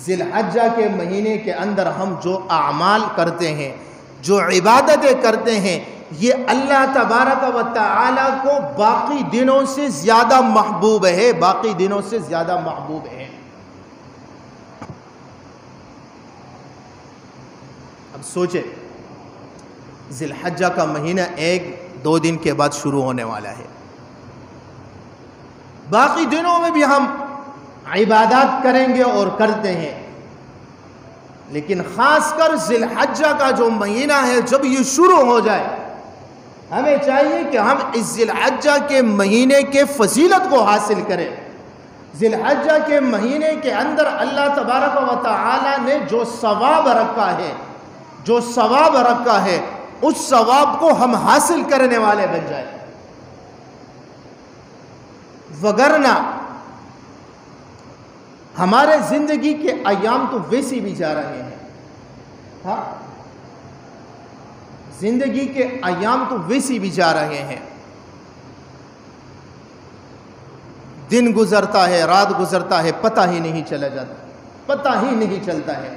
ذی الحجہ کے مہینے کے اندر ہم جو اعمال کرتے ہیں، جو عبادتیں کرتے ہیں، یہ اللہ تبارک و تعالی کو باقی دنوں سے زیادہ محبوب ہے، باقی دنوں سے زیادہ محبوب ہے۔ اب سوچیں، ذی الحجہ کا مہینہ 1-2 دن کے بعد شروع ہونے والا ہے، باقی دنوں میں بھی ہم عبادات کریں گے اور کرتے ہیں، لیکن خاص کر ذی الحجہ کا جو مہینہ ہے جب یہ شروع ہو جائے، ہمیں چاہیے کہ ہم اس ذی الحجہ کے مہینے کے فضیلت کو حاصل کریں۔ ذی الحجہ کے مہینے کے اندر اللہ تبارک و تعالی نے جو ثواب رکھا ہے، اس ثواب کو ہم حاصل کرنے والے بن جائیں، وگرنہ ہمارے زندگی کے ایام تو ویسے بھی جا رہے ہیں، ہاں، زندگی کے ایام تو ویسے بھی جا رہے ہیں، دن گزرتا ہے، رات گزرتا ہے، پتہ ہی نہیں چلتا ہے۔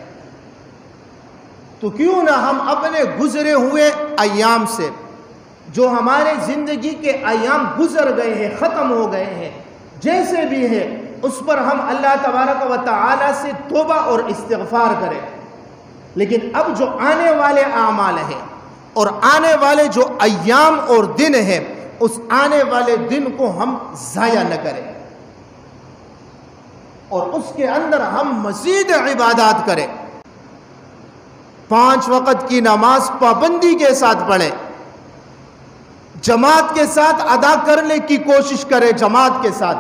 تو کیوں نہ ہم اپنے گزرے ہوئے ایام سے، جو ہمارے زندگی کے ایام گزر گئے ہیں، ختم ہو گئے ہیں، جیسے بھی ہے، اس پر ہم اللہ تبارک و تعالی سے توبہ اور استغفار کریں، لیکن اب جو آنے والے اعمال ہیں اور آنے والے جو ایام اور دن ہیں، اس آنے والے دن کو ہم ضائع نہ کریں، اور اس کے اندر ہم مزید عبادات کریں۔ 5 وقت کی نماز پابندی کے ساتھ پڑھیں، جماعت کے ساتھ ادا کرنے کی کوشش کریں، جماعت کے ساتھ،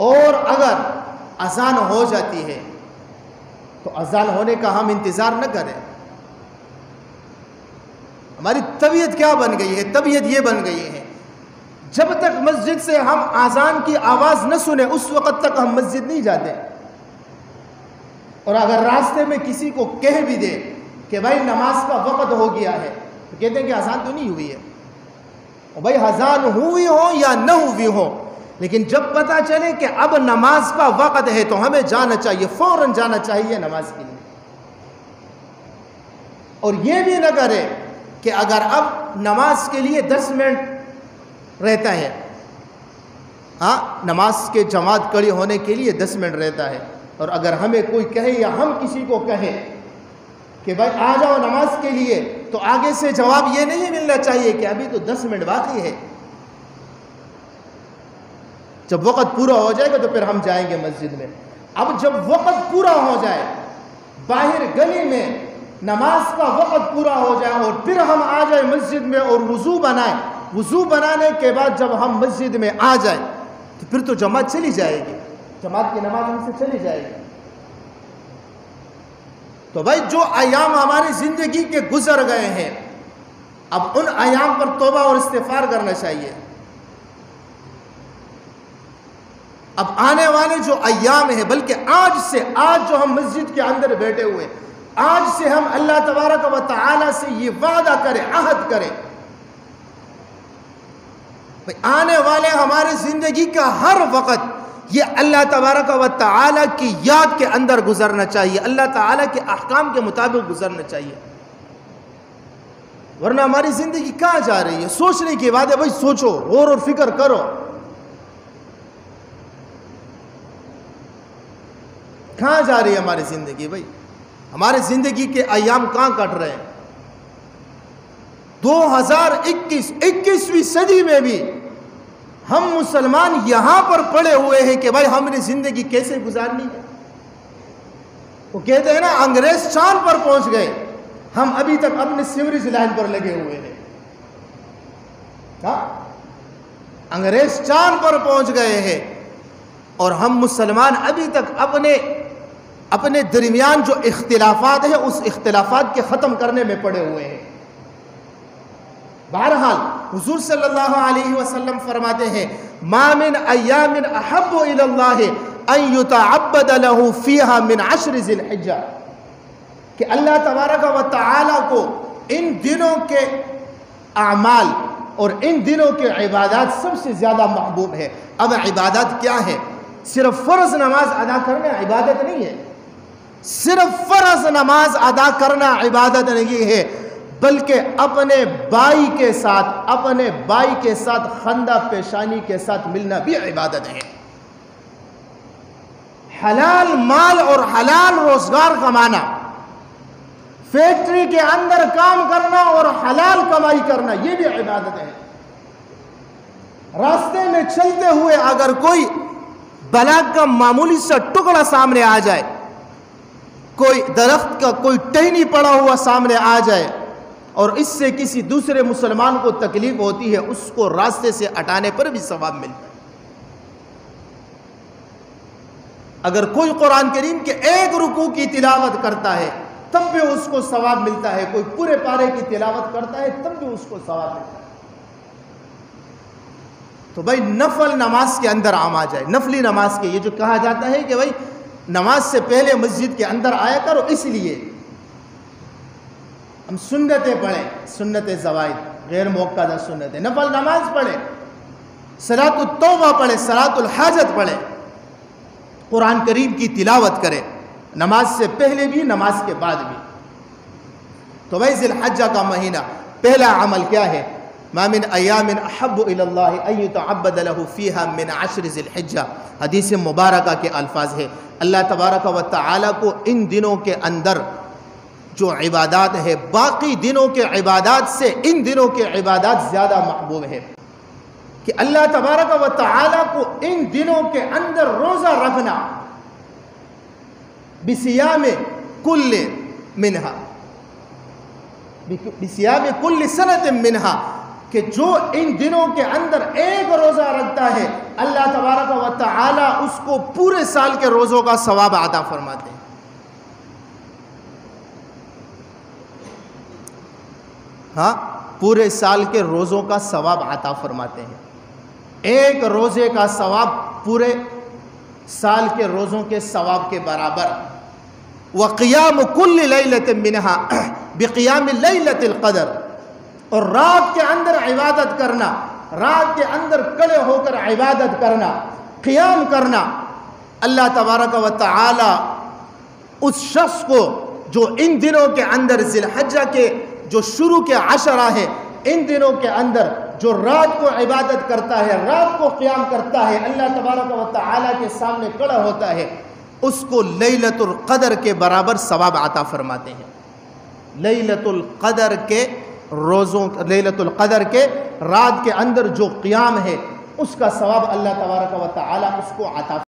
اور اگر اذان ہو جاتی ہے تو اذان ہونے کا ہم انتظار نہ کریں۔ ہماری طبیعت کیا بن گئی ہے؟ طبیعت یہ بن گئی ہے، جب تک مسجد سے ہم اذان کی آواز نہ سنیں اس وقت تک ہم مسجد نہیں جاتے، اور اگر راستے میں کسی کو کہہ بھی دے کہ بھائی نماز کا وقت ہو گیا ہے، تو کہتے ہیں کہ اذان تو نہیں ہوئی ہے، اور بھائی اذان ہوئی ہو یا نہ ہوئی ہو، لیکن جب پتہ چلے کہ اب نماز کا وقت ہے تو ہمیں جانا چاہیے، فوراً جانا چاہیے نماز کے لیے، اور یہ بھی نہ کرے کہ اگر اب نماز کے لیے 10 منٹ رہتا ہے، ہاں، نماز کے جماعت کھڑی ہونے کے لیے 10 منٹ رہتا ہے، اور اگر ہمیں کوئی کہے یا ہم کسی کو کہے کہ بھائی آ جاؤ نماز کے لیے، تو آگے سے جواب یہ نہیں ملنا چاہیے کہ ابھی تو 10 منٹ باقی ہے، جب وقت پورا ہو جائے گا تو پھر ہم جائیں گے مسجد میں۔ اب جب وقت پورا ہو جائے، باہر گلی میں نماز کا وقت پورا ہو جائے، اور پھر ہم آ جائیں مسجد میں اور وضو بنائیں، وضو بنانے کے بعد جب ہم مسجد میں آ جائیں تو پھر تو جماعت چلی جائے گی، جماعت کی نماز ہم سے چلی جائے گی۔ تو بھائی جو ایام ہماری زندگی کے گزر گئے ہیں، اب ان ایام پر توبہ اور استغفار کرنا چاہیے۔ اب آنے والے جو ایام ہیں، بلکہ آج جو ہم مسجد کے اندر بیٹھے ہوئے، آج سے ہم اللہ تبارک و تعالی سے یہ وعدہ کریں، عہد کریں، آنے والے ہمارے زندگی کا ہر وقت یہ اللہ تبارک و تعالی کی یاد کے اندر گزرنا چاہیے، اللہ تعالی کے احکام کے مطابق گزرنا چاہیے، ورنہ ہماری زندگی کہاں جا رہی ہے؟ سوچنے کی بات ہے بھائی، سوچو، غور اور فکر کرو، کہاں جا رہی ہے ہماری زندگی؟ بھائی ہمارے زندگی کے ایام کہاں کٹ رہے ہیں؟ 21ویں صدی میں بھی ہم مسلمان یہاں پر پڑے ہوئے ہیں کہ بھائی ہم نے زندگی کیسے گزارنی ہے۔ وہ کہتے ہیں نا، انگریز چاند پر پہنچ گئے، ہم ابھی تک اپنے سیوریج لائن پر لگے ہوئے ہیں، ہاں، انگریز چاند پر پہنچ گئے ہیں، اور ہم مسلمان ابھی تک اپنے درمیان جو اختلافات ہیں اس اختلافات کے ختم کرنے میں پڑے ہوئے ہیں۔ بہرحال حضور صلی اللہ علیہ وسلم فرماتے ہیں، ما من ایام احب الی اللہ ان یتعبد له فیہا من 10 ذی الحجہ، کہ اللہ تبارک و تعالی کو ان دنوں کے اعمال اور ان دنوں کے عبادات سب سے زیادہ محبوب ہے۔ اب عبادات کیا ہے؟ صرف فرض نماز ادا کرنا عبادت نہیں ہے، صرف فرض نماز ادا کرنا عبادت نہیں ہے، بلکہ اپنے بھائی کے ساتھ خندہ پیشانی کے ساتھ ملنا بھی عبادت ہے۔ حلال مال اور حلال روزگار کمانا، فیکٹری کے اندر کام کرنا اور حلال کمائی کرنا، یہ بھی عبادت ہے۔ راستے میں چلتے ہوئے اگر کوئی بلاک کا معمولی سا ٹکڑا سامنے آ جائے، کوئی درخت کا کوئی ٹہنی پڑا ہوا سامنے آ جائے اور اس سے کسی دوسرے مسلمان کو تکلیف ہوتی ہے، اس کو راستے سے ہٹانے پر بھی ثواب ملتا ہے۔ اگر کوئی قرآن کریم کے ایک رکوع کی تلاوت کرتا ہے تب بھی اس کو ثواب ملتا ہے، کوئی پورے پارے کی تلاوت کرتا ہے تب بھی اس کو ثواب ملتا ہے۔ تو بھائی نفل نماز کے اندر عام آ جائے، نفلی نماز کے، یہ جو کہا جاتا ہے کہ بھائی نماز سے پہلے مسجد کے اندر آیا کرو، اس لیے ہم سنتیں پڑھیں، سنت زوائد، غیر موقعہ سنتیں، نفل نماز پڑھیں، صلاۃ التوبہ پڑھیں، صلاۃ الحاجت پڑھیں، قرآن کریم کی تلاوت کریں، نماز سے پہلے بھی نماز کے بعد بھی۔ تو بھائی ذی الحجہ کا مہینہ، پہلا عمل کیا ہے؟ ما من ایام احب الی اللہ ان یتعبد له فیہا من عشر ذی الحجہ، حدیث مبارکہ کے الفاظ ہے، اللہ تبارک و تعالی کو ان دنوں کے اندر جو عبادات ہے، باقی دنوں کے عبادات سے ان دنوں کے عبادات زیادہ محبوب ہے، کہ اللہ تبارک و تعالی کو ان دنوں کے اندر روزہ رکھنا، بصیام کل منہا، بصیام کل سنۃ منہا، کہ جو ان دنوں کے اندر ایک روزہ رکھتا ہے اللہ تبارک و تعالی اس کو پورے سال کے روزوں کا ثواب عطا فرماتے ہیں۔ ہاں، پورے سال کے روزوں کا ثواب عطا فرماتے ہیں، ایک روزے کا ثواب پورے سال کے روزوں کے ثواب کے برابر۔ وقیام کل لیلۃ منہا بقیام لیلۃ القدر، اور رات کے اندر عبادت کرنا، رات کے اندر کھڑے ہو کر عبادت کرنا، قیام کرنا، اللہ تبارک و تعالی اس شخص کو جو ان دنوں کے اندر ذی الحجہ کے جو شروع کے عشرہ ہے، ان دنوں کے اندر جو رات کو عبادت کرتا ہے، رات کو قیام کرتا ہے، اللہ تبارک و تعالی کے سامنے کھڑا ہوتا ہے، اس کو لیلۃ القدر کے برابر ثواب عطا فرماتے ہیں۔ لیلۃ القدر کے روزوں، لیلۃ القدر کے رات کے اندر جو قیام ہے اس کا ثواب اللہ تبارک و تعالی اس کو عطا